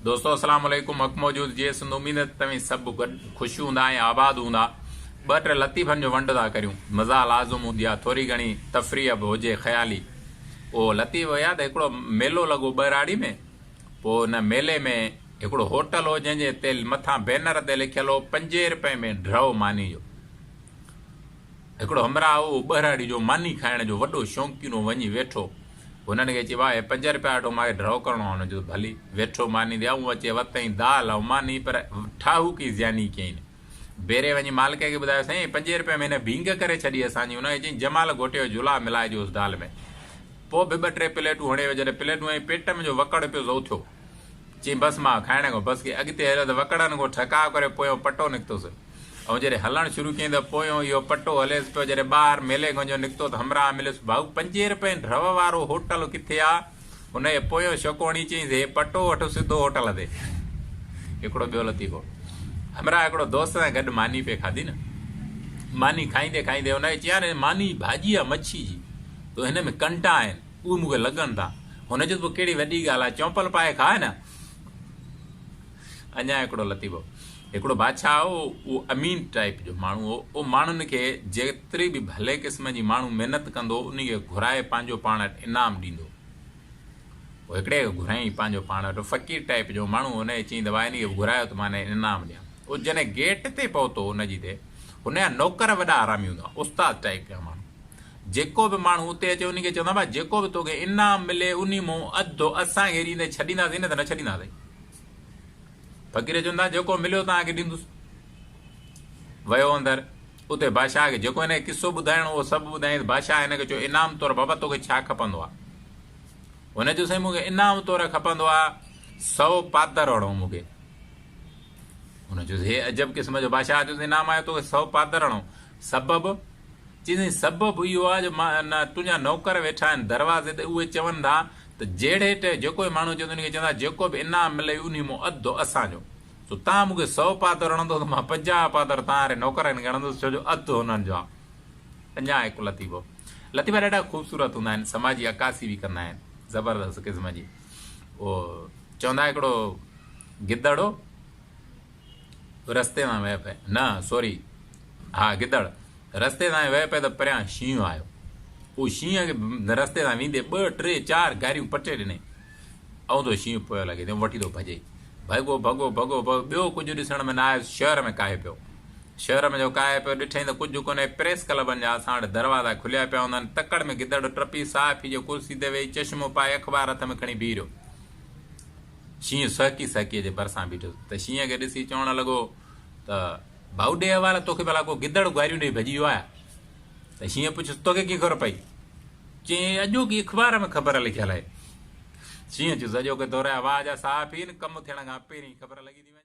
दोस्तों अस्सलाम वालेकुम। हक़ मौजूद जे सिंध उम्मीद तव्हीं सभु ख़ुशि हूंदा ऐं आबाद हूंदा। ॿ टे लतीफ़नि जो वंड था करियूं, मज़ा लाज़िम हूंदी आहे, थोरी घणी तफ़रीह बि हुजे ख़याली। पोइ लतीफ़ यादि हिकिड़ो मेलो लॻो ॿराड़ी में। पोइ हुन मेले में हिकिड़ो होटल हो जंहिंजे ते मथां बैनर ते लिखियलु हो 5 रुपए में ड्रव मानी जो। हिकिड़ो हमरा हो ॿराड़ी जो मानी खाइण जो वॾो शौक़ीन हो, वञी वेठो। हुननि खे चई भाई 5 रुपया वठो, मूंखे ड्रव करिणो आहे। हुनजो भली वेठो मानी ॾियां अचे वतई दाल ऐं मानी, पर ठाहूकी ज़्यानी कयईं। बेरे वञी मालिक खे ॿुधायो साईं 5 रुपए में हिन भींग करे छॾी असांजी। हुनखे चई जमाल घोटे जुला मिलाइजोसि दाल में। पोइ बि 2 3 प्लेटूं हणे जॾहिं प्लेटूं ऐं पेट में जो वकड़ पियो ज़ो थियो, चई बसि मां खाइण खां बसि के अॻिते हलियो त वकड़नि खां ठकाव करे पोयों पटो निकितोसि। ऐं जॾहिं हलणु शुरू कयईं त पोयों इहो पटो हलेसि पियो। जॾहिं ॿाहिरि मेले खां जो निकितो त हमरा मिलियुसि, भाऊ 5 रुपए ड्रव वारो होटल किथे आहे? हुनजे पोयों शकोणी चईंसि हे पटो वठो सिधो होटल ते। हिकिड़ो ॿियो लतीफ़ो, हमरा हिकिड़ो दोस्त सां गॾु मानी पे खाधी न। मानी खाईंदे खाईंदे हुनखे चयां न मानी भाॼी आहे मच्छी जी, तो हिन में कंटा आहिनि, उहे मूंखे लॻनि था। हुनजो पोइ कहिड़ी वॾी ॻाल्हि आहे, चौंपल पाए खाए न। अञा हिकिड़ो लतीफ़ो, हिकिड़ो बादशाह हो, उहो अमीन टाइप जो माण्हू हो। उहो माण्हुनि खे जेतिरी बि भले क़िस्म जी माण्हू महिनत कंदो उन खे घुराए पंहिंजो पाण इनाम ॾींदो। पोइ हिकिड़े खे घुराई पंहिंजो पाण वटि, फ़क़ीर टाइप जो माण्हू। हुनखे चई त भाई इन खे घुरायो त मां इनाम ॾियां। उहो जॾहिं गेट ते पहुतो हुनजी ते, हुनजा नौकर वॾा आरामी हूंदा, उस्ताद टाइप जा माण्हू। जेको बि माण्हू उते अचे उन खे चवंदा भाई जेको बि तोखे इनाम मिले उन मां अधु असांखे ॾींदे, छॾींदासीं न त न छॾींदासीं। फ़क़ीर चवंदा जेको मिलियो तव्हांखे ॾींदुसि। वियो अंदरि, उते बादशाह खे जेको हिनखे किसो ॿुधाइणो उहो सभु ॿुधाईं। बादशाह हिनखे चयो इनाम तौरु बाबा तोखे छा खपंदो आहे? हुन चयो साईं मूंखे इनाम तौरु खपंदो आहे 100 पादर हणो मूंखे। हुन चयो हे अजब क़िस्म जो बादशाह जो इनाम आयो तोखे 100 पादर हणो, सबबु? चई सबबु इहो आहे जो मां न तुंहिंजा नौकर वेठा आहिनि दरवाज़े ते, उहे चवनि था त जहिड़े जेको माण्हू चवंदो उनखे चवंदा जेको बि इनाम मिले उन मां अधु असांजो। सो तव्हां मूंखे 100 पादर हणंदो त मां 50 पादर तव्हां नौकरनि खे हणंदुसि, छो जो अधु हुननि जो आहे। अञा हिकु लतीफ़ो, लतीफ़ा ॾाढा ख़ूबसूरत हूंदा आहिनि, समाजी अकासी बि कंदा आहिनि ज़बरदस्त क़िस्म जी। उहो चवंदा हिकिड़ो गिदड़ हो, रस्ते तां वियो पिए, न सॉरी हा गिदड़ रस्ते तां वियो पिए त परियां शींहुं आयो। उहो शींहं खे रस्ते तां वेंदे 2 3 4 गारियूं पटे ॾिनई। ऐं तो शींहुं पियो लॻे त वठी थो भॼे, भॻो भॻो भॻो भॻो। ॿियो कुझु ॾिसण में न आयो, शहर में काहे पियो। शहर में जो काहे पियो ॾिठई त कुझु कोन्हे, प्रेस क्लबनि जा असां वटि दरवाज़ा खुलिया पिया हूंदा आहिनि। तकड़ में गिदड़ टपी साफ़ी जो कुर्सी ते वेही चश्मो पाए अख़बार हथ में खणी बीह रहियो। शींहुं सहकी सहकीअ जे भरिसां बीठो त शींहं खे ॾिसी चवणु लॻो त भाऊ ॾे हवाला, तोखे भला को गिदड़ गारियूं ॾेई भॼी वियो आहे? त शींहं पुछियुसि तोखे कीअं ख़बर पई? चई अॼोकी अख़बार में ख़बर लिखियलु आहे। शींहं चयुसि अॼोके दौर जा वाह जा साफ़ आहिनि, कमु थियण खां पहिरीं ख़बर लॻी थी वञे।